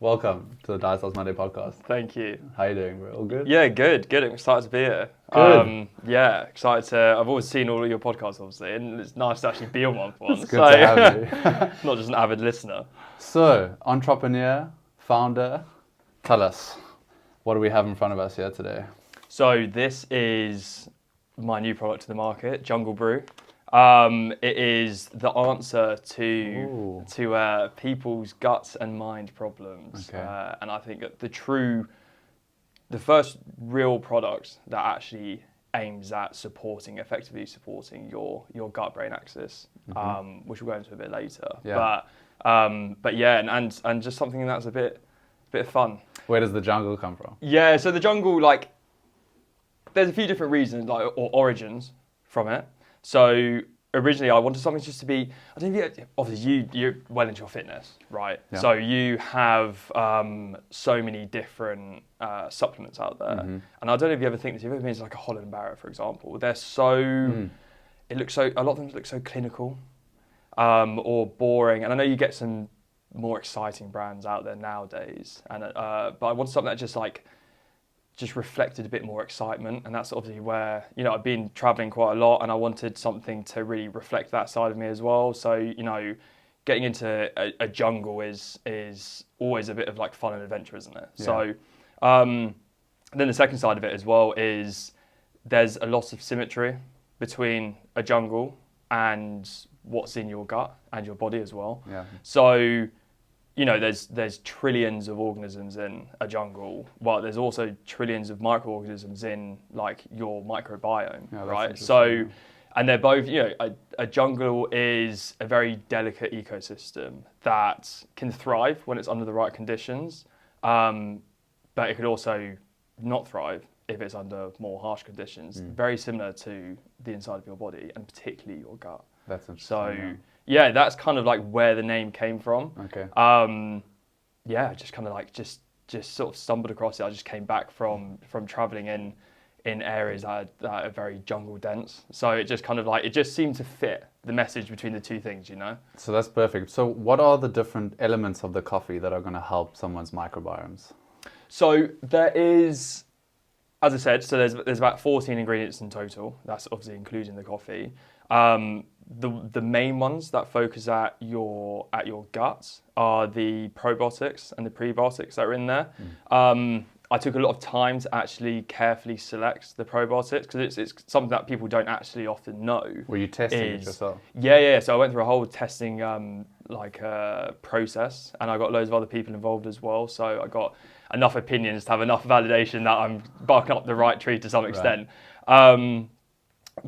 Welcome to the Diet Starts Monday podcast. Thank you. How you doing, bro? All good? Yeah, good. I'm excited to be here. Good. Yeah, excited to. I've always seen all of your podcasts, obviously, and it's nice to actually be on one for once. It's good to have you. Not just an avid listener. So, entrepreneur, founder, tell us, what do we have in front of us here today? So this is my new product to the market, Jungle Brew. It is the answer to people's guts and mind problems. Okay. And I think that the first real product that actually aims at effectively supporting your gut-brain axis, which we'll go into a bit later. Yeah. But yeah, and just something that's a bit fun. Where does the jungle come from? Yeah, so the jungle, there's a few different reasons, or origins from it. So originally I wanted something just to be, I don't know, obviously you're well into your fitness, right? Yeah. So you have so many different supplements out there. And I don't know if you ever think this, you've ever been to like a Holland Barrett, for example. They're a lot of them look so clinical or boring. And I know you get some more exciting brands out there nowadays. And but I wanted something that just reflected a bit more excitement, and that's obviously where, I've been traveling quite a lot, and I wanted something to really reflect that side of me as well. So, getting into a jungle is always a bit of fun and adventure, isn't it? Yeah. So, then the second side of it as well is there's a lot of symmetry between a jungle and what's in your gut and your body as well. Yeah. So, there's trillions of organisms in a jungle, but there's also trillions of microorganisms in your microbiome, right? So, and they're both, a jungle is a very delicate ecosystem that can thrive when it's under the right conditions, but it could also not thrive if it's under more harsh conditions. Very similar to the inside of your body, and particularly your gut. That's interesting. So, yeah, that's kind of where the name came from. Okay. Yeah, just kind of just sort of stumbled across it. I just came back from traveling in areas that are very jungle dense. So it just kind of it just seemed to fit the message between the two things, So that's perfect. So what are the different elements of the coffee that are going to help someone's microbiomes? So there is, as I said, so there's about 14 ingredients in total. That's obviously including the coffee. The main ones that focus at your guts are the probiotics and the prebiotics that are in there. I took a lot of time to actually carefully select the probiotics because it's something that people don't actually often know. Were you testing it yourself? Yeah. So I went through a whole testing process, and I got loads of other people involved as well. So I got enough opinions to have enough validation that I'm barking up the right tree to some extent. Right.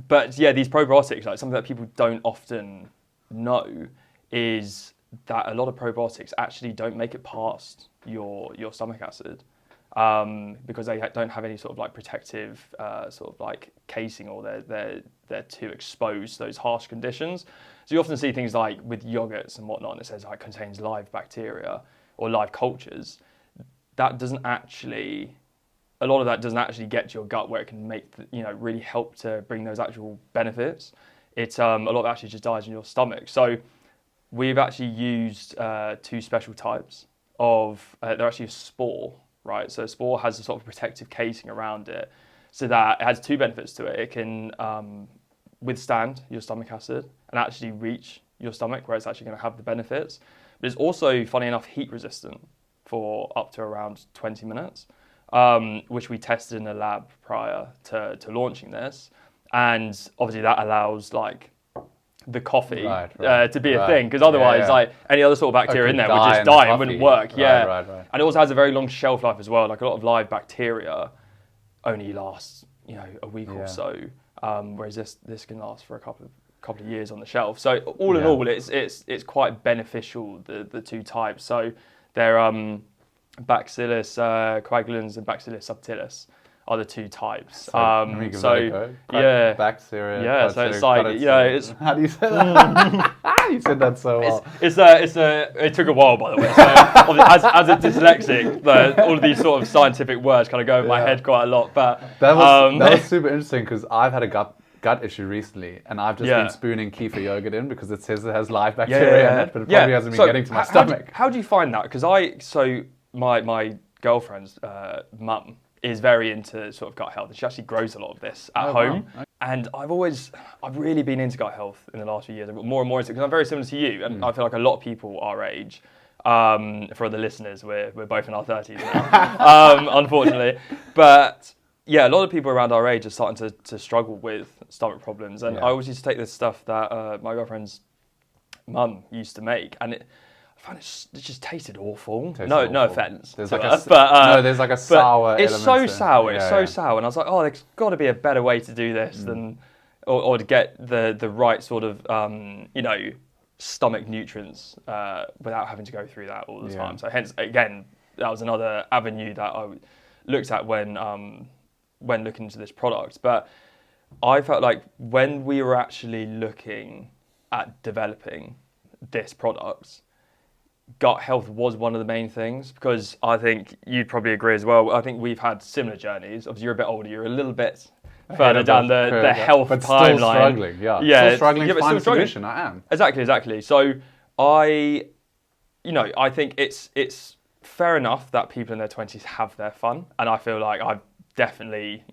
But yeah, these probiotics, something that people don't often know is that a lot of probiotics actually don't make it past your stomach acid because they don't have any sort of protective casing, or they're too exposed to those harsh conditions. So you often see things with yogurts and whatnot, and it says contains live bacteria or live cultures. That doesn't actually. A lot of that doesn't actually get to your gut where it can really help to bring those actual benefits. It's a lot of it actually just dies in your stomach. So we've actually used two special types of, they're actually a spore, right? So a spore has a sort of protective casing around it so that it has two benefits to it. It can withstand your stomach acid and actually reach your stomach where it's actually going to have the benefits. But it's also, funny enough, heat resistant for up to around 20 minutes. Which we tested in the lab prior to launching this. And obviously that allows the coffee to be a thing, because otherwise any other sort of bacteria in there would just die and wouldn't work. Right. And it also has a very long shelf life as well. A lot of live bacteria only lasts a week or so, whereas this can last for a couple of years on the shelf. So all in all, it's quite beneficial, the two types. So they're Bacillus coagulans and Bacillus subtilis are the two types. Bacteria. Yeah, so it's it's. How do you say that? You said that so well. It took a while, by the way. So as a dyslexic, all of these sort of scientific words kind of go in my head quite a lot. But that was super interesting because I've had a gut issue recently, and I've just been spooning kefir yogurt in because it says it has live bacteria in it, but it probably hasn't been getting to my stomach. How do you find that? Because my girlfriend's mum is very into sort of gut health, and she actually grows a lot of this at home. Wow. And I've really been into gut health in the last few years. I've got more and more into it because I'm very similar to you, and I feel like a lot of people our age, for the listeners, we're both in our 30s now, unfortunately. But yeah, a lot of people around our age are starting to struggle with stomach problems, and I always used to take this stuff that my girlfriend's mum used to make, and I found it just tasted awful. No offense. There's to like her, there's like a sour it's element so to it. sour. It's so Yeah. sour, and I was like, oh, there's got to be a better way to do this than, or to get the right sort of stomach nutrients without having to go through that all the time. So hence, again, that was another avenue that I looked at when looking into this product. But I felt like when we were actually looking at developing this product, gut health was one of the main things, because I think you'd probably agree as well. I think we've had similar journeys. Obviously, you're a bit older, you're a little bit further down the health but timeline. Still struggling, still struggling to find a solution. I am. Exactly. So I think it's fair enough that people in their 20s have their fun, and I feel like I've definitely,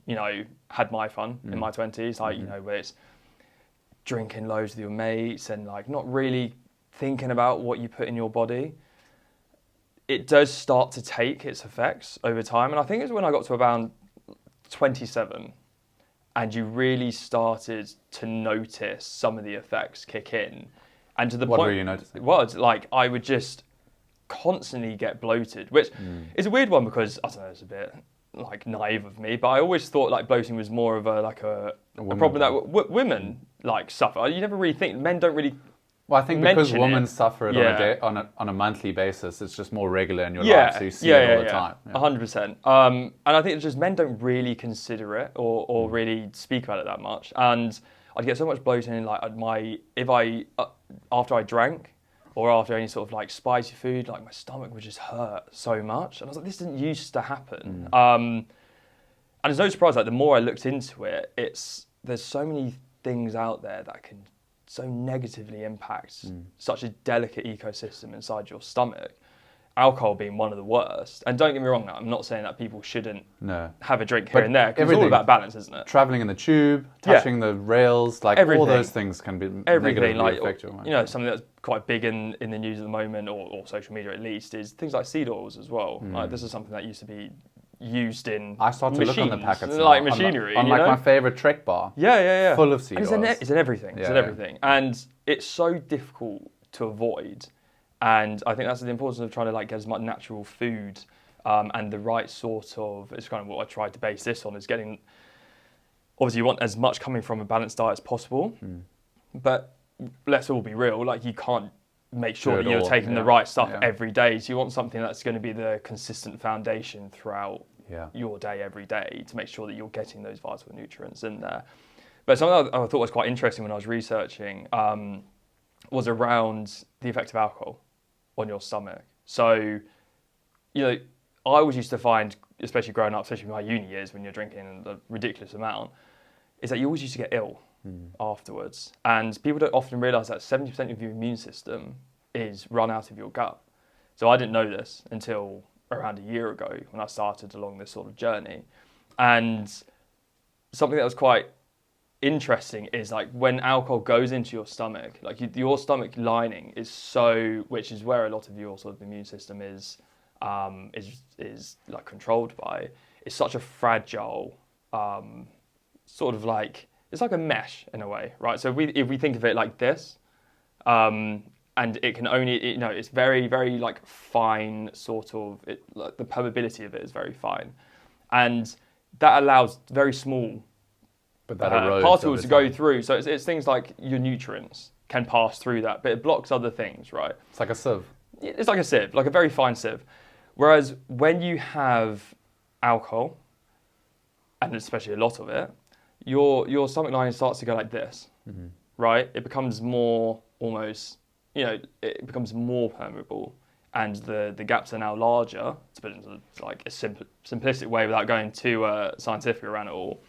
had my fun in my 20s, like, where it's drinking loads with your mates and like not really thinking about what you put in your body. It does start to take its effects over time, and I think it's when I got to around 27 and you really started to notice some of the effects kick in, and to the point. What were you noticing? It was like I would just constantly get bloated, which is a weird one because I don't know, it's a bit like naive of me, but I always thought like bloating was more of a problem that women like suffer. You never really think, men don't really. Well, I think because women suffer it on a monthly basis, it's just more regular in your life, so you see it all the time. 100%. And I think it's just men don't really consider it or really speak about it that much. And I'd get so much bloating, like after I drank or after any sort of like spicy food, like my stomach would just hurt so much. And I was like, this didn't used to happen. And it's no surprise, like the more I looked into it, there's so many things out there that can so negatively impact such a delicate ecosystem inside your stomach. Alcohol being one of the worst. And don't get me wrong, I'm not saying that people shouldn't have a drink here and there, because it's all about balance, isn't it? Traveling in the tube, touching the rails, like all those things can be negatively affect your mind. Something that's quite big in the news at the moment, or social media at least, is things like seed oils as well. Like, this is something that used to be used in I start to machines, look on the packets like now, machinery. on my favorite Trek bar. Yeah. Full of seed oils. It's in everything. It's in everything. And it's so difficult to avoid. And I think that's the importance of trying to like get as much natural food and the right sort of, it's kind of what I tried to base this on, is getting, obviously you want as much coming from a balanced diet as possible, but let's all be real, like you can't make sure that you're taking the right stuff every day. So you want something that's going to be the consistent foundation throughout your day every day to make sure that you're getting those vital nutrients in there. But something I thought was quite interesting when I was researching was around the effect of alcohol on your stomach. So, I always used to find, especially growing up, especially in my uni years when you're drinking a ridiculous amount, is that you always used to get ill afterwards. And people don't often realise that 70% of your immune system is run out of your gut. So I didn't know this until around a year ago when I started along this sort of journey. And something that was quite interesting is like when alcohol goes into your stomach, like your stomach lining is which is where a lot of your sort of immune system is like controlled by. It's such a fragile sort of like, it's like a mesh in a way, right? So if we think of it like this, and it can only, it's very, very like fine sort of, like the permeability of it is very fine. And that allows very small particles to go through. So it's things like your nutrients can pass through that, but it blocks other things, right? It's like a sieve. It's like a sieve, like a very fine sieve. Whereas when you have alcohol, and especially a lot of it, your stomach lining starts to go like this, right? It becomes more almost, it becomes more permeable, and the gaps are now larger, to put it into like a simplistic way without going too scientific around it all.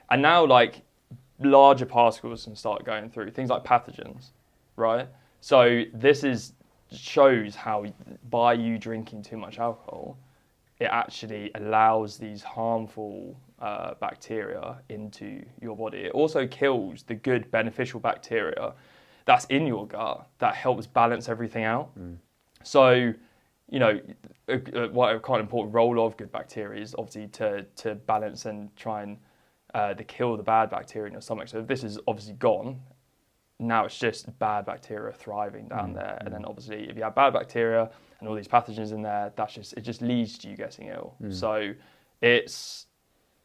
And now, like, larger particles can start going through, things like pathogens, right? So this is shows how by you drinking too much alcohol, it actually allows these harmful bacteria into your body. It also kills the good beneficial bacteria that's in your gut that helps balance everything out. So, you know, a quite important role of good bacteria is obviously to balance and try and to kill the bad bacteria in your stomach. So if this is obviously gone, now it's just bad bacteria thriving down there. And then obviously if you have bad bacteria and all these pathogens in there, it just leads to you getting ill. So it's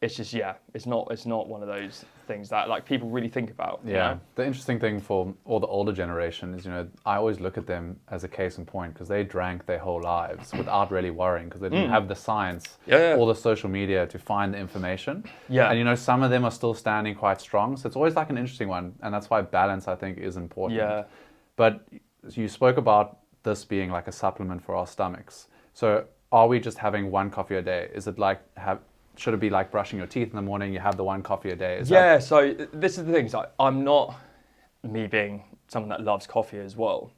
just, it's not one of those things that like people really think about. Yeah. You know? The interesting thing for all the older generation is, you know, I always look at them as a case in point because they drank their whole lives without really worrying because they didn't have the science or the social media to find the information. Yeah. And, you know, some of them are still standing quite strong. So it's always like an interesting one. And that's why balance, I think, is important. Yeah. But you spoke about this being like a supplement for our stomachs. So are we just having one coffee a day? Is it like should it be like brushing your teeth in the morning, you have the one coffee a day? So this is the thing. So I'm not, me being someone that loves coffee as well,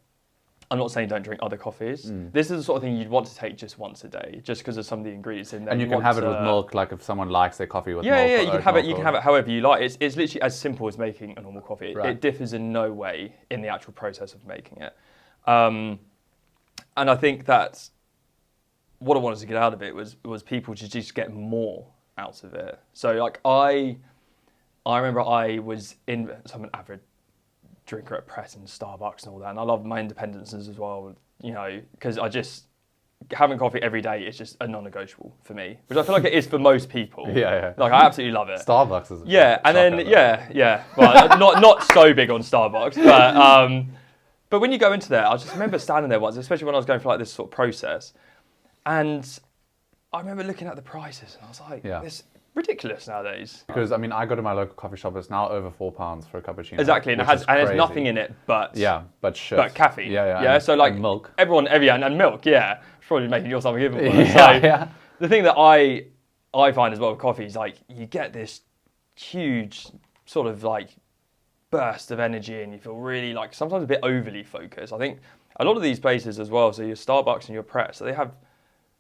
I'm not saying don't drink other coffees. This is the sort of thing you'd want to take just once a day, just because of some of the ingredients in there. And you can have it with milk, like if someone likes their coffee with milk. Yeah, you can have it. You can have it however you like. It's literally as simple as making a normal coffee. Right. It differs in no way in the actual process of making it. And I think that what I wanted to get out of it was people to just get more out of it. So like I remember I was I'm an avid drinker at Pret and Starbucks and all that, and I love my independences as well, you know, because having coffee every day is just a non-negotiable for me, which I feel like it is for most people. Yeah. Like I absolutely love it. Starbucks is well, not so big on Starbucks, but when you go into there, I just remember standing there once, especially when I was going for like this sort of process, and I remember looking at the prices and I was like, it's ridiculous nowadays. Because I mean, I go to my local coffee shop, it's now over £4 for a cappuccino. Exactly, and there's nothing in it but caffeine. Yeah, so like and milk. And milk, yeah. It's probably making your stomach even worse. The thing that I find as well with coffee is like you get this huge sort of like burst of energy and you feel really like sometimes a bit overly focused. I think a lot of these places as well, so your Starbucks and your Pret, so they have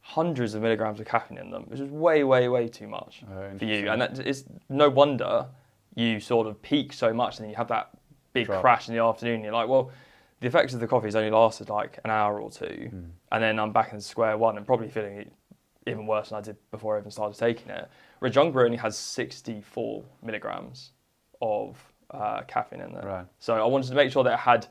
hundreds of milligrams of caffeine in them, which is way, way, way too much for you. And that is no wonder you sort of peak so much and then you have that big crash in the afternoon. You're like, well, the effects of the coffee has only lasted like an hour or two. And then I'm back in square one and probably feeling even worse than I did before I even started taking it. Whereas Jungle Brew only has 64 milligrams of caffeine in there. Right. So I wanted to make sure that it had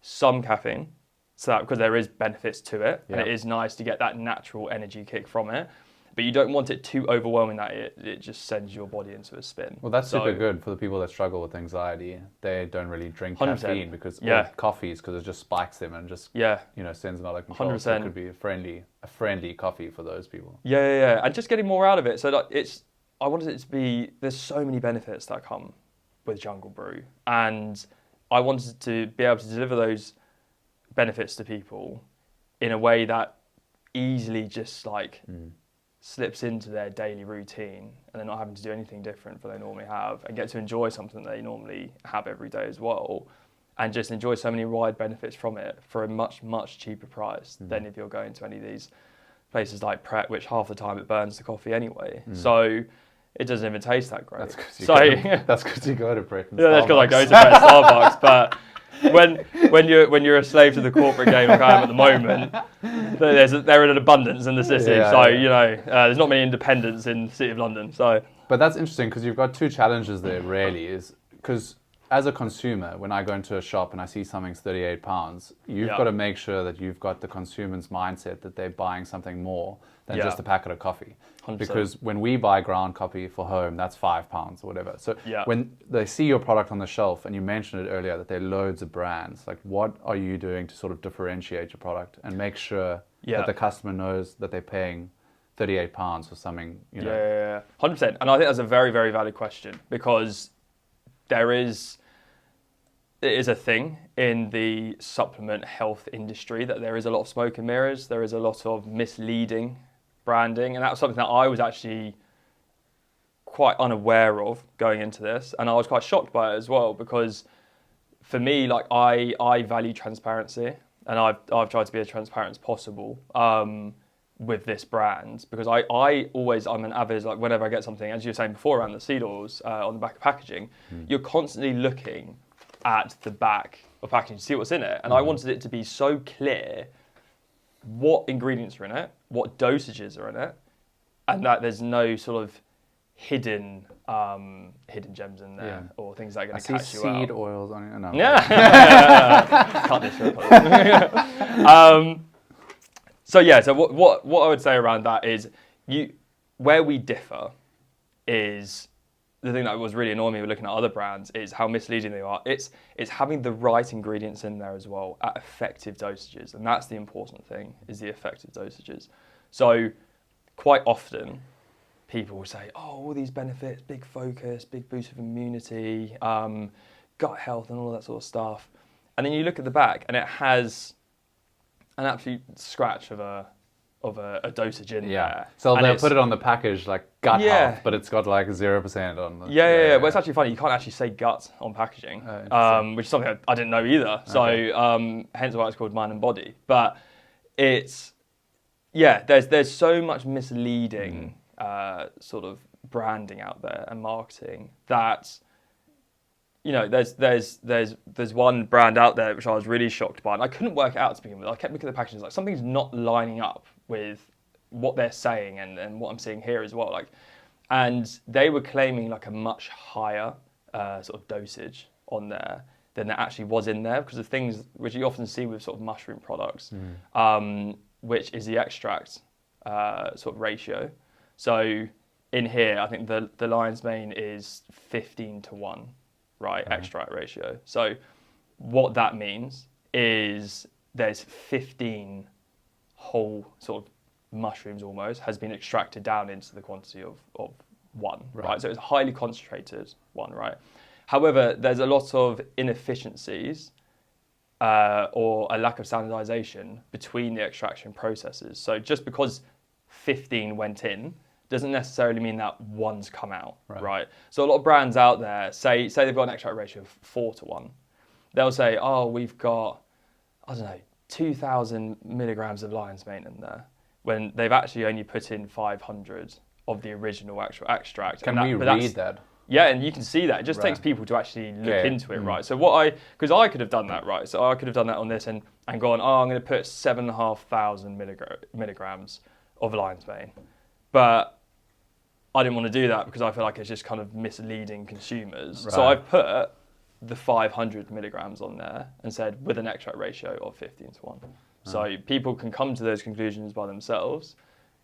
some caffeine, so that because there is benefits to it, and it is nice to get that natural energy kick from it. But you don't want it too overwhelming that it just sends your body into a spin. Well, that's super good for the people that struggle with anxiety. They don't really drink 100%. Caffeine because coffees because it just spikes them and just sends them out of control. 100%. So it could be a friendly coffee for those people. Yeah, and just getting more out of it. So like I wanted it to be. There's so many benefits that come with Jungle Brew, and I wanted to be able to deliver those benefits to people in a way that easily just like slips into their daily routine and they're not having to do anything different than they normally have and get to enjoy something they normally have every day as well and just enjoy so many wide benefits from it for a much, much cheaper price than if you're going to any of these places like Pret, which half the time it burns the coffee anyway. So it doesn't even taste that great. That's because you go to Pret and that's because I go to Pret and Starbucks, but when you're a slave to the corporate game like I am at the moment, they're in an abundance in the city. There's not many independents in the city of London. So, but that's interesting because you've got two challenges there. Really, is because as a consumer, when I go into a shop and I see something's £38, you've got to make sure that you've got the consumer's mindset that they're buying something more than just a packet of coffee. 100%. Because when we buy ground coffee for home, that's £5 or whatever. So when they see your product on the shelf, and you mentioned it earlier that there are loads of brands, like what are you doing to sort of differentiate your product and make sure that the customer knows that they're paying £38 for something? Yeah, 100%. And I think that's a very, very valid question because it is a thing in the supplement health industry that there is a lot of smoke and mirrors. There is a lot of misleading branding, and that was something that I was actually quite unaware of going into this, and I was quite shocked by it as well because for me, like I value transparency and I've tried to be as transparent as possible with this brand, because I'm an avid, like whenever I get something, as you were saying before around the seed oils on the back of packaging, you're constantly looking at the back of packaging to see what's in it. And I wanted it to be so clear what ingredients are in it, what dosages are in it, and that there's no sort of hidden gems in there or things that are going to catch you out. Seed oils on it. No. Yeah. Cut this short. So what I would say around that is where we differ is the thing that was really annoying me with looking at other brands is how misleading they are. It's having the right ingredients in there as well at effective dosages, and that's the important thing, is the effective dosages. So quite often people will say, oh, all these benefits, big focus, big boost of immunity, gut health and all that sort of stuff. And then you look at the back and it has an absolute scratch of a dosage in there. So they'll put it on the package like gut health, but it's got like 0% on the... Yeah. Well, it's actually funny. You can't actually say gut on packaging, which is something I didn't know either. So hence why it's called Mind and Body. But there's so much misleading sort of branding out there and marketing that, you know, there's one brand out there which I was really shocked by, and I couldn't work it out to begin with. I kept looking at the packaging, like something's not lining up with what they're saying and what I'm seeing here as well. Like, and they were claiming like a much higher sort of dosage on there than there actually was in there, because of things which you often see with sort of mushroom products, which is the extract sort of ratio. So in here, I think the lion's mane is 15:1. Right, extract ratio. So what that means is there's 15 whole sort of mushrooms almost has been extracted down into the quantity of one, right? So it's a highly concentrated one, right? However, there's a lot of inefficiencies or a lack of standardization between the extraction processes. So just because 15 went in doesn't necessarily mean that one's come out, right? So a lot of brands out there say they've got an extract ratio of 4:1. They'll say, oh, we've got, 2,000 milligrams of lion's mane in there, when they've actually only put in 500 of the original actual extract. Can we read that? Yeah, and you can see that. It just takes people to actually look into it, right? So because I could have done that, right? So I could have done that on this and gone, I'm going to put 7,500 milligrams of lion's mane. But I didn't want to do that because I feel like it's just kind of misleading consumers. Right. So I've put the 500 milligrams on there and said with an extract ratio of 15:1. So people can come to those conclusions by themselves,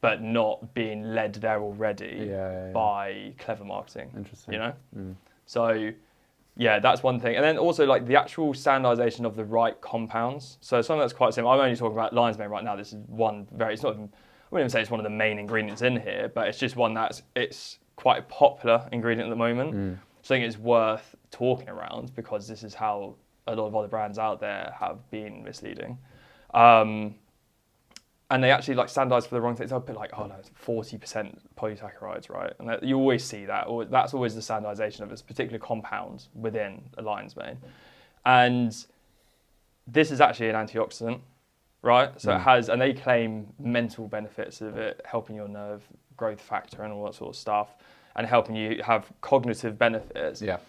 but not being led there already by clever marketing. Interesting. You know? So yeah, that's one thing. And then also like the actual standardization of the right compounds. So something that's quite simple. I'm only talking about lion's mane right now. This is it's not even, I wouldn't even say it's one of the main ingredients in here, but it's just one it's quite a popular ingredient at the moment. So I think it's worth talking around because this is how a lot of other brands out there have been misleading. And they actually like standardize for the wrong things. They'll put like, it's 40% polysaccharides, right? And you always see that. Or that's always the standardization of this particular compound within a lion's mane. And this is actually an antioxidant. Right, so it has, and they claim mental benefits of it, helping your nerve growth factor and all that sort of stuff, and helping you have cognitive benefits. Yeah.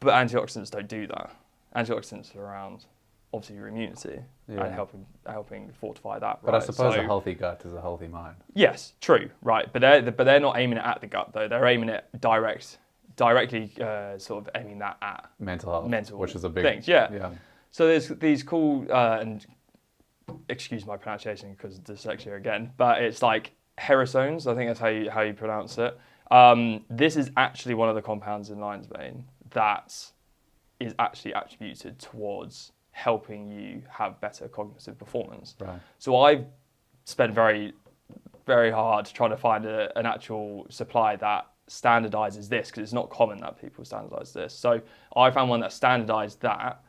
But antioxidants don't do that. Antioxidants are around, obviously, your immunity and helping fortify that. But I suppose a healthy gut is a healthy mind. Yes, true. Right, but they're not aiming it at the gut though. They're aiming it directly, sort of aiming that at mental health, which is a big thing. Yeah. So there's these cool and. Excuse my pronunciation because dyslexia again, but it's like herasones. I think that's how you pronounce it. This is actually one of the compounds in lion's mane that is actually attributed towards helping you have better cognitive performance. Right. So I've spent very, very hard trying to find an actual supply that standardizes this, because it's not common that people standardize this. So I found one that standardized that.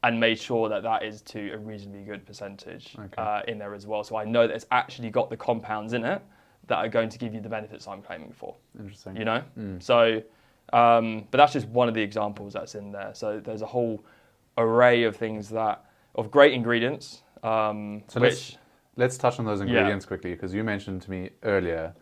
And made sure that is to a reasonably good percentage in there as well. So I know that it's actually got the compounds in it that are going to give you the benefits I'm claiming for. Interesting. You know? So, but that's just one of the examples that's in there. So there's a whole array of things of great ingredients. Let's touch on those ingredients quickly, because you mentioned to me earlier,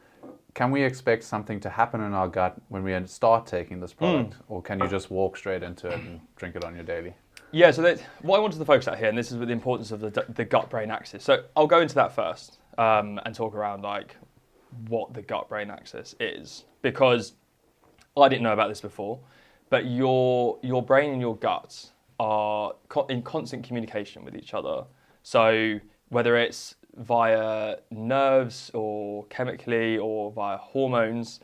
can we expect something to happen in our gut when we start taking this product, or can you just walk straight into it and drink it on your daily? Yeah, so what I wanted to focus on here, and this is with the importance of the gut-brain axis. So I'll go into that first and talk around like what the gut-brain axis is, because I didn't know about this before, but your brain and your guts are in constant communication with each other. So whether it's via nerves or chemically or via hormones,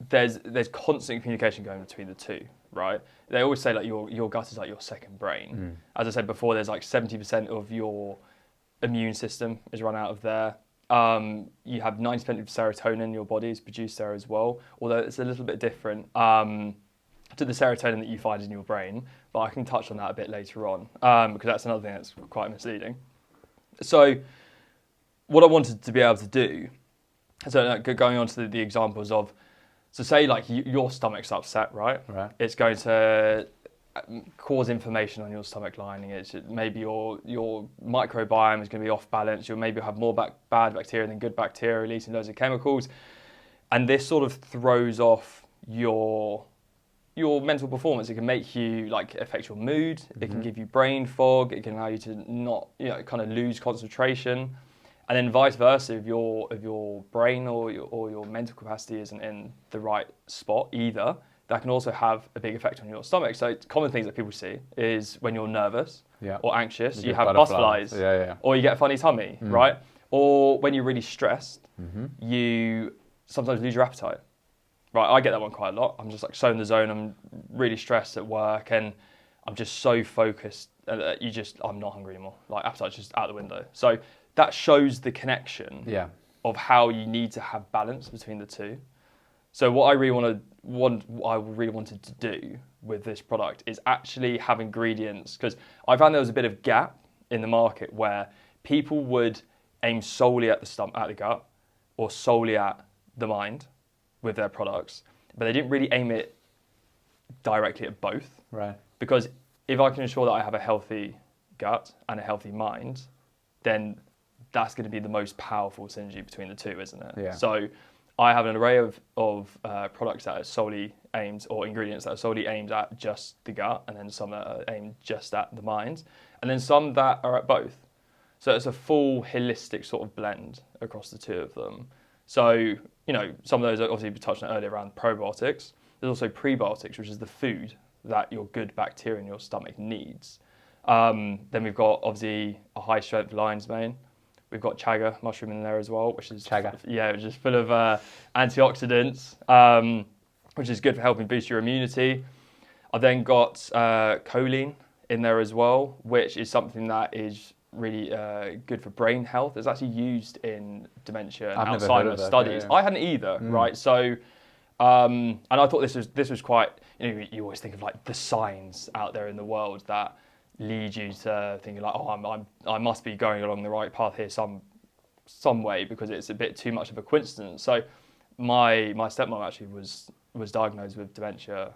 there's constant communication going between the two, right? They always say like your gut is like your second brain. As I said before, there's like 70% of your immune system is run out of there. You have 90% of serotonin in your body is produced there as well, although it's a little bit different to the serotonin that you find in your brain, but I can touch on that a bit later on because that's another thing that's quite misleading. So what I wanted to be able to do, so going on to the examples of, so say like your stomach's upset, right? It's going to cause inflammation on your stomach lining. It's maybe your microbiome is going to be off balance. You'll maybe have more bad bacteria than good bacteria, releasing loads of chemicals, and this sort of throws off your mental performance. It can make you affect your mood. It can give you brain fog. It can allow you to not kind of lose concentration. And then vice versa, if your brain or your mental capacity isn't in the right spot either, that can also have a big effect on your stomach. So common things that people see is when you're nervous or anxious, you have butterflies, or you get a funny tummy, right? Or when you're really stressed, you sometimes lose your appetite. Right, I get that one quite a lot. I'm just like so in the zone. I'm really stressed at work, and I'm just so focused that I'm not hungry anymore. Like appetite's just out the window. So that shows the connection of how you need to have balance between the two. So what I really wanted to do with this product is actually have ingredients, because I found there was a bit of gap in the market where people would aim solely at the gut or solely at the mind with their products, but they didn't really aim it directly at both. Right. Because if I can ensure that I have a healthy gut and a healthy mind, then that's going to be the most powerful synergy between the two, isn't it? Yeah. So I have an array of products that are solely aimed, or ingredients that are solely aimed at just the gut, and then some that are aimed just at the mind, and then some that are at both. So it's a full holistic sort of blend across the two of them. So, some of those obviously we touched on earlier around probiotics. There's also prebiotics, which is the food that your good bacteria in your stomach needs. Then we've got obviously a high strength lion's mane. We've got chaga mushroom in there as well, which is which is full of antioxidants, which is good for helping boost your immunity. I've then got choline in there as well, which is something that is really good for brain health. It's actually used in dementia and Alzheimer's studies. I hadn't either, right? So, and I thought this was quite. You always think of like the signs out there in the world that lead you to thinking like, oh, I must be going along the right path here some way, because it's a bit too much of a coincidence. So, my stepmom actually was diagnosed with dementia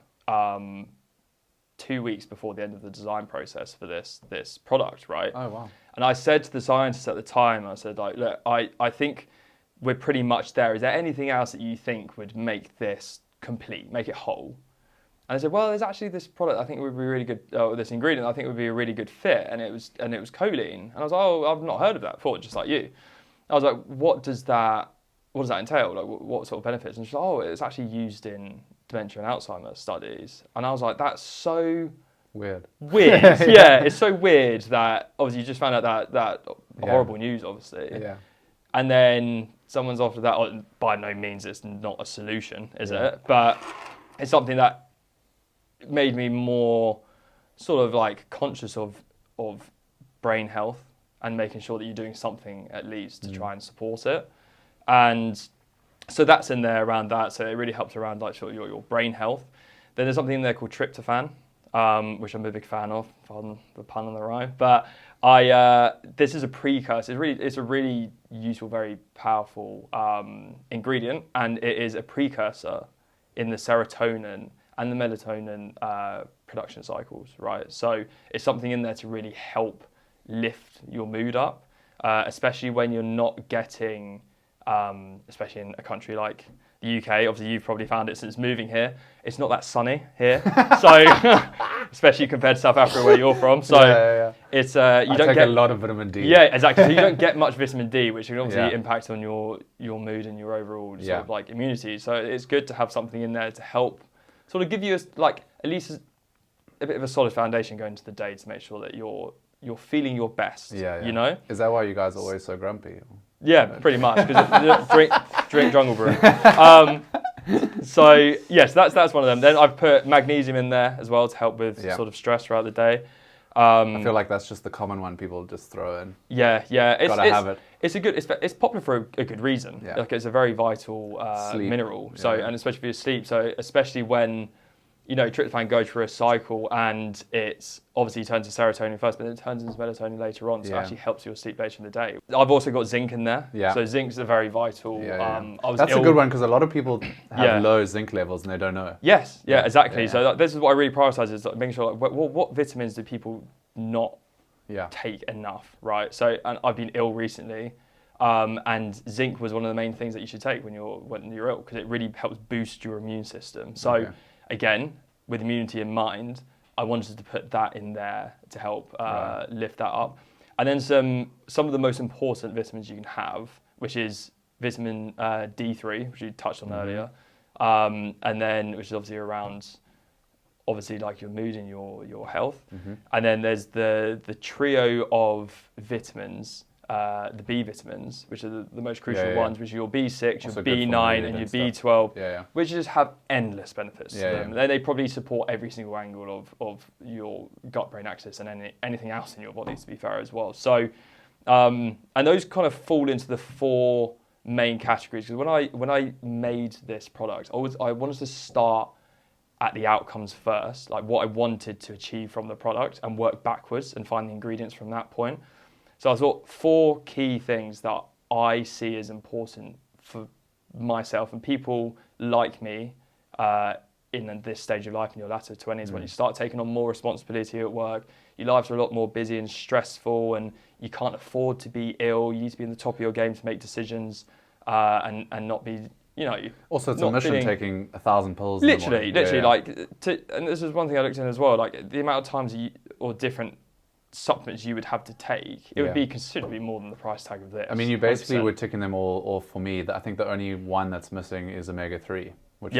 2 weeks before the end of the design process for this product, right? Oh, wow. And I said to the scientists at the time, I said, like, look, I think we're pretty much there. Is there anything else that you think would make this complete, make it whole? And I said, well, there's actually this product I think would be really good, this ingredient I think would be a really good fit, and it was choline. And I was like, oh, I've not heard of that before, just like you. I was like, what does that entail? Like, what sort of benefits? And she's like, oh, it's actually used in dementia and Alzheimer's studies. And I was like, that's so weird. Yeah, it's so weird that obviously you just found out that horrible news, obviously. Yeah. And then someone's after that. By no means it's not a solution, is it? But it's something that made me more sort of like conscious of brain health and making sure that you're doing something at least to try and support it. And so that's in there around that. So it really helps around like your brain health. Then there's something in there called tryptophan, which I'm a big fan of, pardon the pun on the rhyme. But this is a precursor. It's a really useful, very powerful ingredient, and it is a precursor in the serotonin and the melatonin production cycles, right? So it's something in there to really help lift your mood up, especially when you're not getting, especially in a country like the UK, obviously you've probably found it since moving here, it's not that sunny here, so especially compared to South Africa where you're from, so it's you I don't take get a lot of vitamin D. Yeah, exactly. So you don't get much vitamin D, which can obviously Yeah. impact on your mood and your overall sort of like immunity. So it's good to have something in there to help sort of give you like at least a bit of a solid foundation going into the day to make sure that you're feeling your best. You know? Is that why you guys are always so grumpy? Yeah, pretty much. Because drink Jungle Brew. So yes, that's one of them. Then I've put magnesium in there as well to help with sort of stress throughout the day. I feel like that's just the common one people just throw in. Yeah. Gotta have it. It's popular for a good reason. Yeah. Like it's a very vital mineral. So and especially for your sleep. So especially when tryptophan goes through a cycle and it's obviously turns to serotonin first, but then it turns into melatonin later on. So it actually helps your sleep later in the day. I've also got zinc in there. Yeah. So zinc's a very vital. That's a good one because a lot of people have low zinc levels and they don't know. Yes. Yeah. Exactly. So this is what I really prioritize is like making sure what vitamins do people not take enough, right? So and I've been ill recently. And zinc was one of the main things that you should take when you're ill because it really helps boost your immune system. So again, with immunity in mind, I wanted to put that in there to help lift that up. And then some of the most important vitamins you can have, which is vitamin D3, which you touched on earlier, and then which is obviously around like your mood and your health. And then there's the trio of vitamins. The B vitamins, which are the most crucial ones, which are your B6, your B9, and your B12, which just have endless benefits to them. They probably support every single angle of your gut-brain axis and anything else in your body, to be fair, as well. So, and those kind of fall into the four main categories. Because when I made this product, I wanted to start at the outcomes first, like what I wanted to achieve from the product, and work backwards and find the ingredients from that point. So I thought 4 key things that I see as important for myself and people like me in this stage of life in your latter 20s when you start taking on more responsibility at work. Your lives are a lot more busy and stressful and you can't afford to be ill. You need to be in the top of your game to make decisions and not be, Also, it's a mission taking 1,000 pills Literally, in the morning. like, and this is one thing I looked in as well, like the amount of times or different supplements you would have to take, it would be considerably more than the price tag of this. I mean, you basically were ticking them all off for me. I think the only one that's missing is omega-3. Which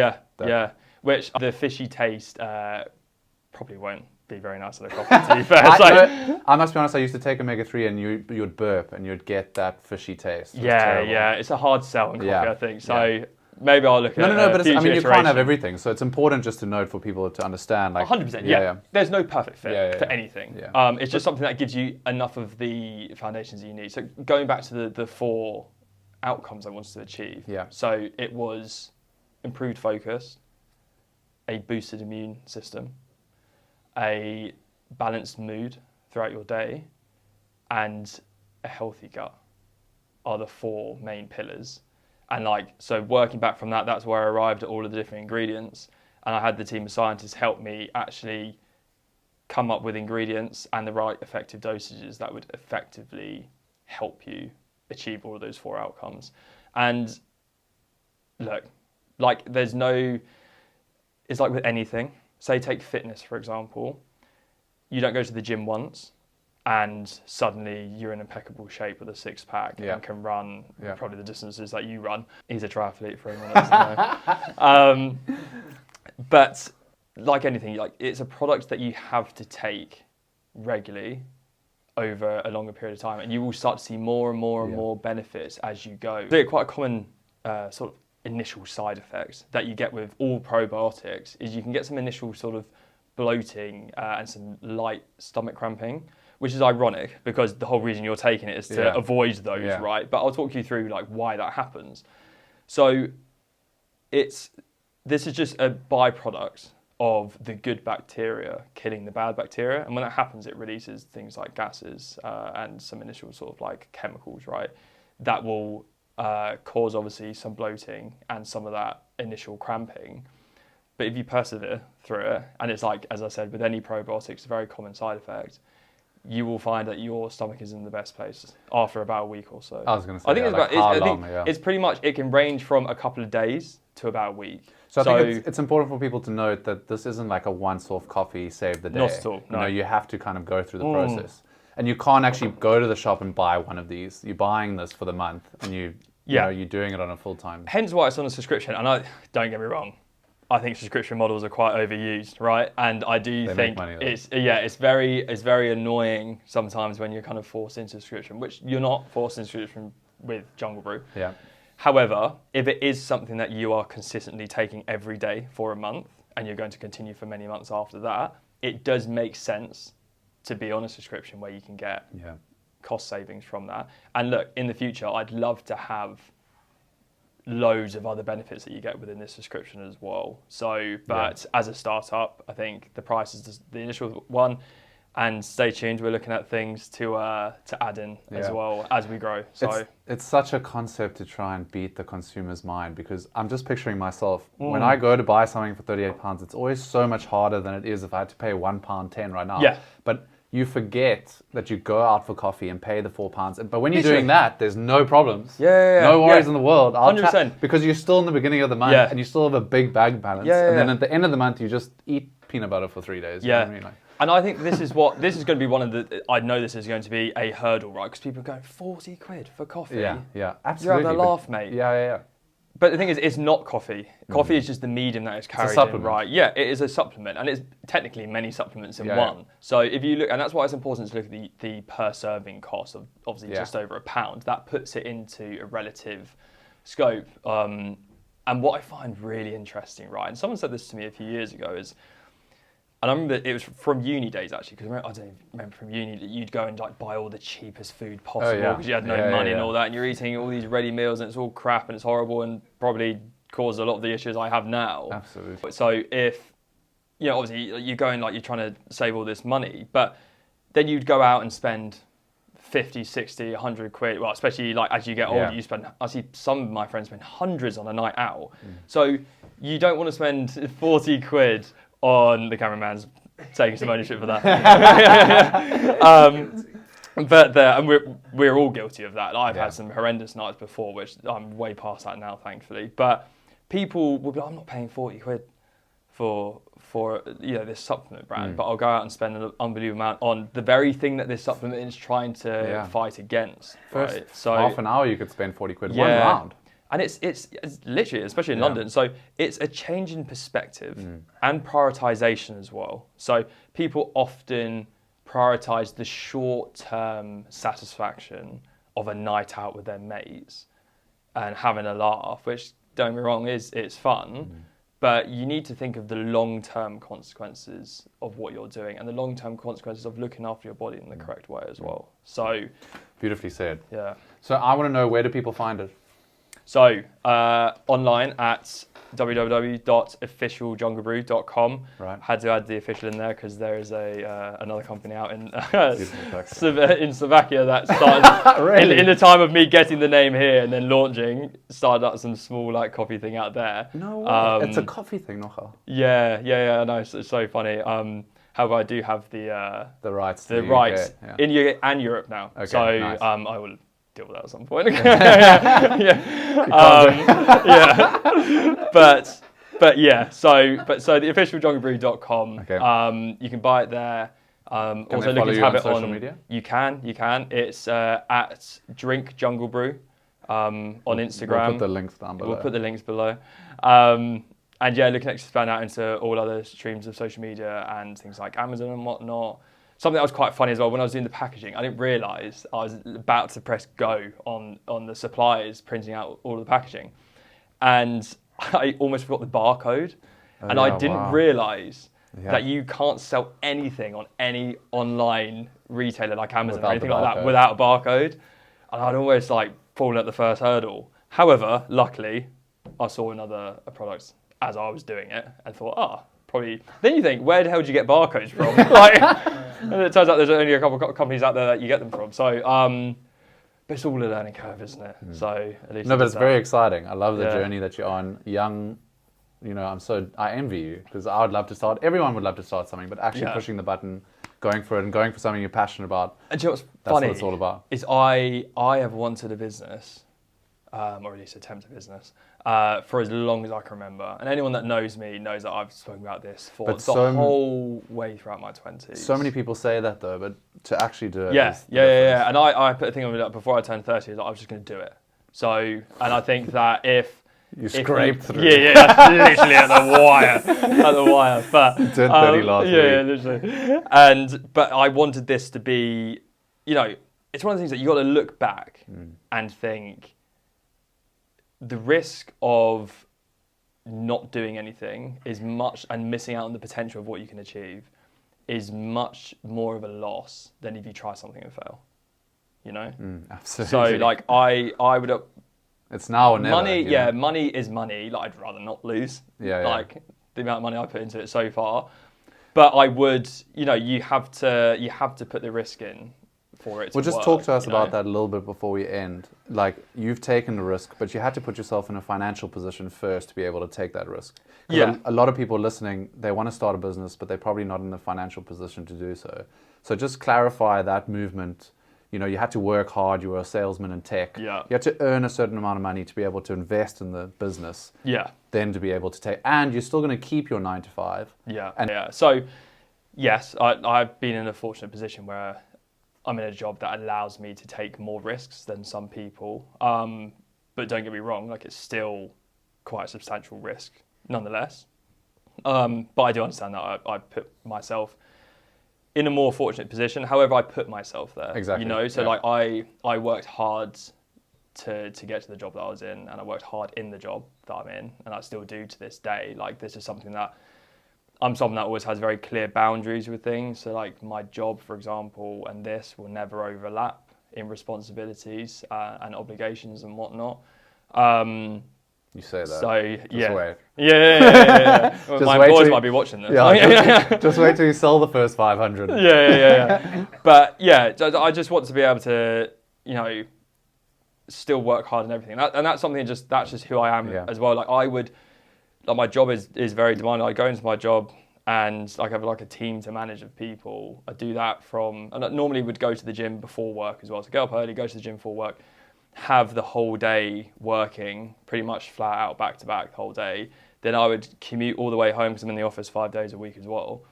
which the fishy taste probably won't be very nice on the coffee, to be fair. I must be honest, I used to take omega-3 and you'd burp and you'd get that fishy taste. It's a hard sell in coffee, I think. So maybe I'll look at but I mean, you can't have everything. So it's important just to note for people to understand. Like, 100%, There's no perfect fit for anything. Yeah. It's just something that gives you enough of the foundations that you need. So going back to the 4 outcomes I wanted to achieve. So it was improved focus, a boosted immune system, a balanced mood throughout your day, and a healthy gut are the 4 main pillars. And so working back from that, that's where I arrived at all of the different ingredients. And I had the team of scientists help me actually come up with ingredients and the right effective dosages that would effectively help you achieve all of those 4 outcomes. And look, it's like with anything. Say take fitness, for example. You don't go to the gym once and suddenly you're in impeccable shape with a 6-pack and can run probably the distances that you run. He's a triathlete for anyone else to know. But like anything, it's a product that you have to take regularly over a longer period of time, and you will start to see more and more and more benefits as you go. They're quite a common sort of initial side effects that you get with all probiotics is you can get some initial sort of bloating and some light stomach cramping, which is ironic because the whole reason you're taking it is to avoid those, right? But I'll talk you through why that happens. So this is just a byproduct of the good bacteria killing the bad bacteria, and when that happens, it releases things like gases and some initial sort of chemicals, right? That will cause obviously some bloating and some of that initial cramping. but if you persevere through it, and it's like, as I said, with any probiotics, a very common side effect, you will find that your stomach is in the best place after about a week or so. I was going to say, I think it's like about. how long? Yeah. It's pretty much. It can range from a couple of days to about a week. So I think it's important for people to note that this isn't like a once-off coffee save the day. Not at all. No. You know, you have to kind of go through the process, and you can't actually go to the shop and buy one of these. You're buying this for the month, and you know, you're doing it on a full time. Hence why it's on a subscription. And don't get me wrong, I think subscription models are quite overused, right? And I do think it's very annoying sometimes when you're kind of forced into subscription, which you're not forced into subscription with Jungle Brew. Yeah. However, if it is something that you are consistently taking every day for a month, and you're going to continue for many months after that, it does make sense to be on a subscription where you can get cost savings from that. And look, in the future, I'd love to have loads of other benefits that you get within this subscription as well. So, but as a startup, I think the price is the initial one. And stay tuned, we're looking at things to add in as well as we grow. So it's such a concept to try and beat the consumer's mind, because I'm just picturing myself, when I go to buy something for £38, it's always so much harder than it is if I had to pay £1.10 right now. Yeah. But you forget that you go out for coffee and pay the £4. But when you're doing that, there's no problems. No worries in the world. 100%. Because you're still in the beginning of the month and you still have a big bank balance. And then at the end of the month, you just eat peanut butter for 3 days. You know what I mean? Like, and I think this is going to be one of the. I know this is going to be a hurdle, right? Because people are going £40 for coffee. Yeah, absolutely. You're having a laugh, mate. Yeah. But the thing is, it's not coffee. Coffee is just the medium that is carried in, right? Yeah, it is a supplement, and it's technically many supplements in one. Yeah. So if you look, and that's why it's important to look at the per serving cost of obviously just over £1. That puts it into a relative scope. And what I find really interesting, right? And someone said this to me a few years ago is. And I remember it was from uni days actually, because I don't remember from uni that you'd go and like buy all the cheapest food possible because you had no money and all that, and you're eating all these ready meals and it's all crap and it's horrible and probably caused a lot of the issues I have now. Absolutely. So if, obviously you go and like you're trying to save all this money, but then you'd go out and spend 50, 60, 100 quid. Well, especially like as you get older, I see some of my friends spend hundreds on a night out. So you don't want to spend 40 quid on the cameraman's taking some ownership for that. And we're all guilty of that. I've had some horrendous nights before, which I'm way past that now, thankfully. But people will be like, I'm not paying 40 quid for this supplement brand, but I'll go out and spend an unbelievable amount on the very thing that this supplement is trying to fight against. Right? So half an hour you could spend 40 quid one round. And it's literally, especially in London, so it's a change in perspective and prioritization as well. So people often prioritize the short-term satisfaction of a night out with their mates and having a laugh, which, don't get me wrong, it's fun, but you need to think of the long-term consequences of what you're doing and the long-term consequences of looking after your body in the correct way as well. So beautifully said. Yeah. So I want to know, where do people find it? So online at www.officialjunglebrew.com. Right. Had to add the official in there because there is another company out in Slovakia that started really? in the time of me getting the name here and then launching, started up some small like coffee thing out there. No way. It's a coffee thing, nocha. Yeah. I know. It's so funny. However, I do have the rights in UK and Europe now. Okay, so nice. I will deal with that at some point. But the officialjunglebrew.com. Okay. You can buy it there. Also looking to have it social media? You can. It's at Drink Jungle Brew on Instagram. We'll put the links down below. We'll put the links below. And looking to expand out into all other streams of social media and things like Amazon and whatnot. Something that was quite funny as well, when I was doing the packaging, I didn't realise I was about to press go on the suppliers printing out all of the packaging. And I almost forgot the barcode. I didn't realise that you can't sell anything on any online retailer like Amazon or anything like that without a barcode. And I'd almost like fallen at the first hurdle. However, luckily, I saw a product as I was doing it and thought, probably. Then you think, where the hell did you get barcodes from? And it turns out there's only a couple of companies out there that you get them from. So, but it's all a learning curve, isn't it? So at least. No, but it's very exciting. I love the journey that you're on. Young I envy you, because I would love to start. Everyone would love to start something, but actually pushing the button, going for it, and going for something you're passionate about. And do you know what's that's funny? What it's all about. Is I have wanted a business, or at least attempt a business, for as long as I can remember. And anyone that knows me knows that I've spoken about this for the whole way throughout my 20s. So many people say that though, but to actually do it. Yeah. And I put a thing on me before I turned 30, I was just going to do it. So, and I think that if you scraped through. Yeah, that's literally at the wire. But you turned 30 last week. Yeah, literally. But I wanted this to be, it's one of the things that you got to look back and think the risk of not doing anything and missing out on the potential of what you can achieve is much more of a loss than if you try something and fail. Absolutely. So I would. It's now or never. Money is money. I'd rather not lose. The amount of money I put into it so far. But I would, you have to put the risk in for it to Well, just work, talk to us about that a little bit before we end. Like, you've taken the risk, but you had to put yourself in a financial position first to be able to take that risk. Yeah. A lot of people listening, they want to start a business, but they're probably not in the financial position to do so. So just clarify that movement. You had to work hard. You were a salesman in tech. Yeah. You had to earn a certain amount of money to be able to invest in the business. Yeah. Then to be able to take, and you're still going to keep your 9 to 5. Yeah. So, yes, I've been in a fortunate position where I'm in a job that allows me to take more risks than some people. But don't get me wrong, it's still quite a substantial risk nonetheless. But I do understand that I put myself in a more fortunate position. However, I put myself there. Exactly. So I worked hard to get to the job that I was in, and I worked hard in the job that I'm in, and I still do to this day. This is something that I'm someone that always has very clear boundaries with things. So my job, for example, and this will never overlap in responsibilities and obligations and whatnot. You say that. So Just wait. Yeah. My employers might be watching this. Just wait till you sell the first 500. Yeah. But I just want to be able to, still work hard and everything. And that's something that's just who I am as well. My job is very demanding. I go into my job and I have a team to manage of people. I do that and I normally would go to the gym before work as well. So get up early, go to the gym before work, have the whole day working, pretty much flat out back to back the whole day. Then I would commute all the way home because I'm in the office 5 days a week as well.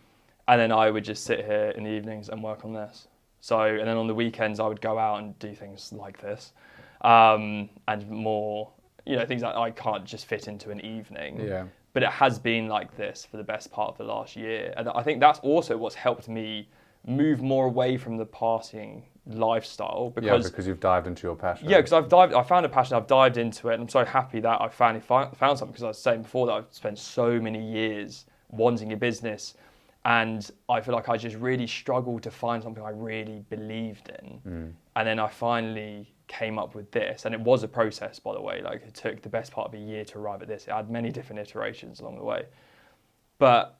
And then I would just sit here in the evenings and work on this. And then on the weekends I would go out and do things like this. And more, things that I can't just fit into an evening. Yeah. But it has been like this for the best part of the last year. And I think that's also what's helped me move more away from the partying lifestyle. Because you've dived into your passion. Yeah, because I found a passion, I've dived into it, and I'm so happy that I finally found something, because I was saying before that I've spent so many years wanting a business, and I feel like I just really struggled to find something I really believed in. And then I finally came up with this, and it was a process, by the way. It took the best part of a year to arrive at this. It had many different iterations along the way, but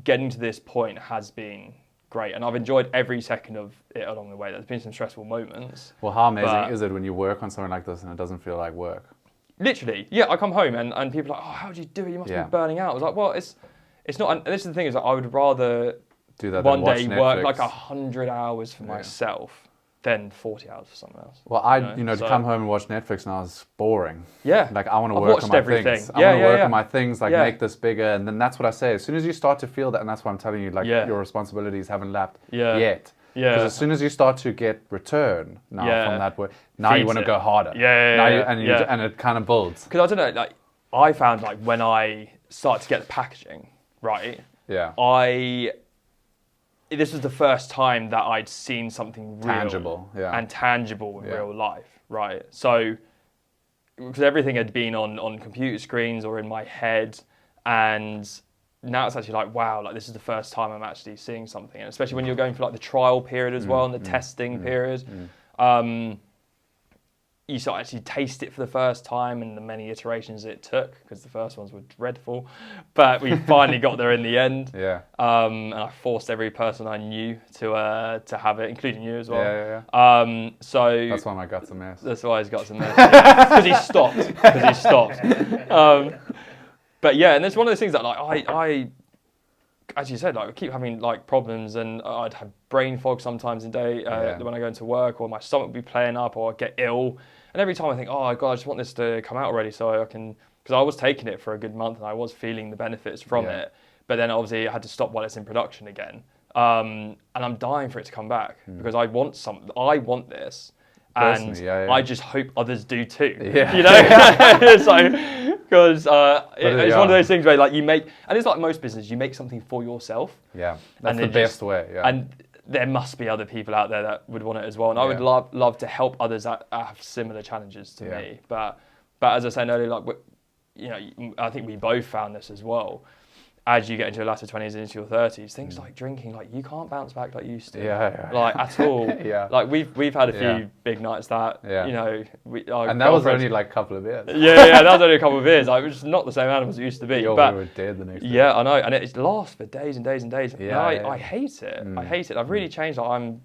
getting to this point has been great, and I've enjoyed every second of it along the way. There's been some stressful moments. Well, how amazing is it when you work on something like this and it doesn't feel like work? Literally, I come home and people are like, oh, how do you do it? You must be burning out. I was like, well, it's not. And this is the thing, is that I would rather do that one day work 100 hours for myself than 40 hours for someone else. Well, to come home and watch Netflix now is boring. Yeah. I want to work on my things. I want to work on my things, make this bigger. And then that's what I say. As soon as you start to feel that, and that's why I'm telling you, your responsibilities haven't lapped yet. Yeah. Because as soon as you start to get return from that work, now you want to go harder. And it kind of builds. Because I don't know, I found when I start to get the packaging, right? Yeah. This was the first time that I'd seen something real tangible in real life, right? So, because everything had been on computer screens or in my head, and now it's actually wow, this is the first time I'm actually seeing something. And especially when you're going for the trial period as well, and the testing period, you sort of actually taste it for the first time, and the many iterations it took, because the first ones were dreadful, but we finally got there in the end. Yeah. And I forced every person I knew to have it, including you as well. Yeah. So that's why my gut's a mess. That's why his gut's a mess. Because he stopped. But yeah, and it's one of those things that like I as you said, like I keep having like problems, and I'd have brain fog sometimes in day when I go into work, or my stomach would be playing up, or I'd get ill. And every time I think, oh God, I just want this to come out already, so I can, because I was taking it for a good month and I was feeling the benefits from it, but then obviously I had to stop while it's in production again. And I'm dying for it to come back because I want this. And I just hope others do too. Yeah. You know, so because it's one of those things where like you make, and it's like most business, you make something for yourself. Yeah, that's the best way. Yeah, and there must be other people out there that would want it as well, and I would love to help others that have similar challenges to me. But as I said earlier, like you know, I think we both found this as well. As you get into your latter 20s and into your 30s, things like drinking, like you can't bounce back like you used to, like at all. Like we've had a few big nights that you know, and that was only like a couple of beers. That was only a couple of beers. Like, it was not the same animals it used to be. But we were dead the next day. Yeah, I know, and it lasts for days and days and days. I hate it. I hate it. I've really changed. Like,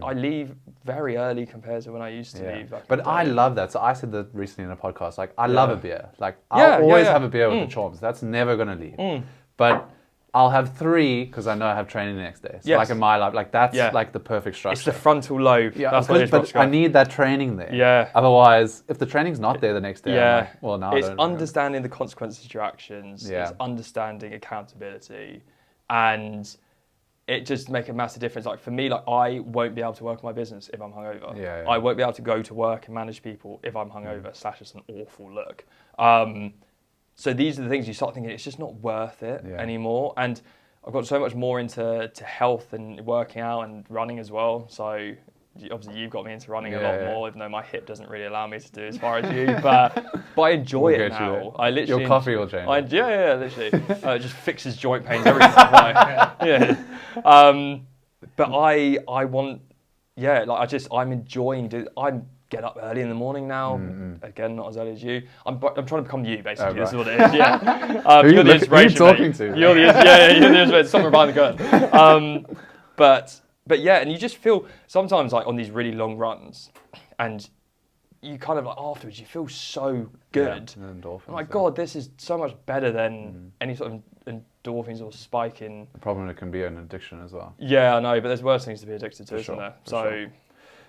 I leave very early compared to when I used to leave. But I love that. So I said that recently in a podcast. Like I love a beer. Like I'll always have a beer with the chorms. That's never gonna leave. But I'll have 3 because I know I have training the next day. So like in my life, like that's like the perfect structure. It's the frontal lobe. Yeah, that's what it is. But I need that training there. Yeah. Otherwise, if the training's not there the next day, I'm like, well, now it's I don't understanding the consequences of your actions. It's understanding accountability, and it just make a massive difference. Like for me, like I won't be able to work on my business if I'm hungover. I won't be able to go to work and manage people if I'm hungover. / it's an awful look. So these are the things you start thinking, it's just not worth it anymore. And I've got so much more into health and working out and running as well. So obviously you've got me into running a lot more, even though my hip doesn't really allow me to do as far as you. But I enjoy it now. I literally your coffee will change. Literally. It just fixes joint pains, everything. But I want, like I'm enjoying I'm get up early in the morning now. Again, not as early as you. I'm trying to become you, basically. This is what it is. You're the inspiration. Who are you talking to? You're the inspiration. Somewhere behind the curtain. But yeah, and you just feel sometimes like on these really long runs, and you kind of like afterwards you feel so good. Endorphins, I'm like, God, this is so much better than any sort of endorphins or spike in. The problem, it can be an addiction as well. Yeah, I know, but there's worse things to be addicted to, isn't there? So.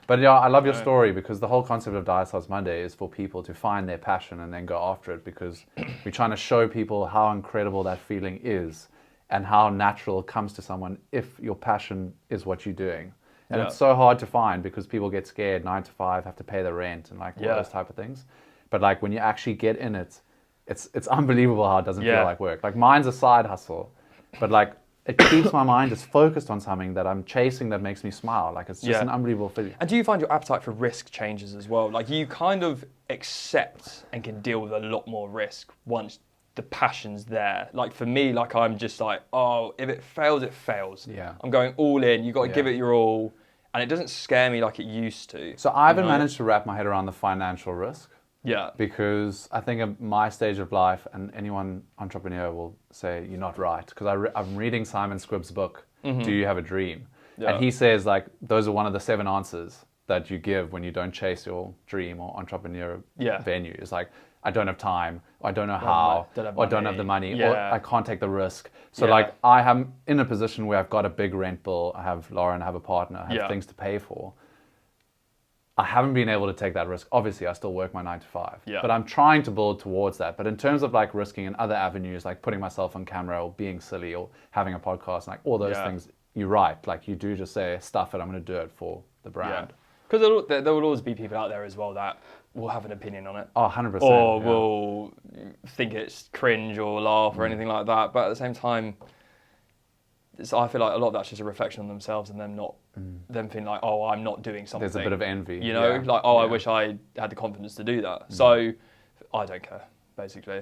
But yeah, I love your story because the whole concept of Diet Starts Monday is for people to find their passion and then go after it, because we're trying to show people how incredible that feeling is and how natural it comes to someone if your passion is what you're doing. And it's so hard to find because people get scared, 9 to 5, have to pay the rent and like all those type of things. But like when you actually get in it, it's unbelievable how it doesn't feel like work. Like mine's a side hustle, but like it keeps my mind just focused on something that I'm chasing that makes me smile. Like it's just an unbelievable feeling. And do you find your appetite for risk changes as well? Like you kind of accept and can deal with a lot more risk once the passion's there. Like for me, like I'm just like, oh, if it fails, it fails. Yeah. I'm going all in. You got to give it your all. And it doesn't scare me like it used to. So I haven't managed to wrap my head around the financial risk. Yeah. Because I think at my stage of life, and anyone entrepreneur will say you're not right, because I'm reading Simon Squibb's book, Do You Have a Dream? Yeah. And he says like those are one of the 7 answers that you give when you don't chase your dream or entrepreneur venue. It's like, I don't have time, or I don't know how, or I don't have the money, or I can't take the risk. So like I am in a position where I've got a big rent bill, I have Lauren, I have a partner, I have things to pay for. I haven't been able to take that risk. Obviously, I still work my 9 to 5, but I'm trying to build towards that. But in terms of like risking in other avenues, like putting myself on camera or being silly or having a podcast, like all those things, you're right. Like you do just say, stuff it, I'm going to do it for the brand. Because there will always be people out there as well that will have an opinion on it. Oh, 100%. Or will think it's cringe or laugh or anything like that. But at the same time, I feel like a lot of that's just a reflection on themselves and them not them feeling like, oh, I'm not doing something. There's a bit of envy. You know, like, oh, I wish I had the confidence to do that. So I don't care, basically.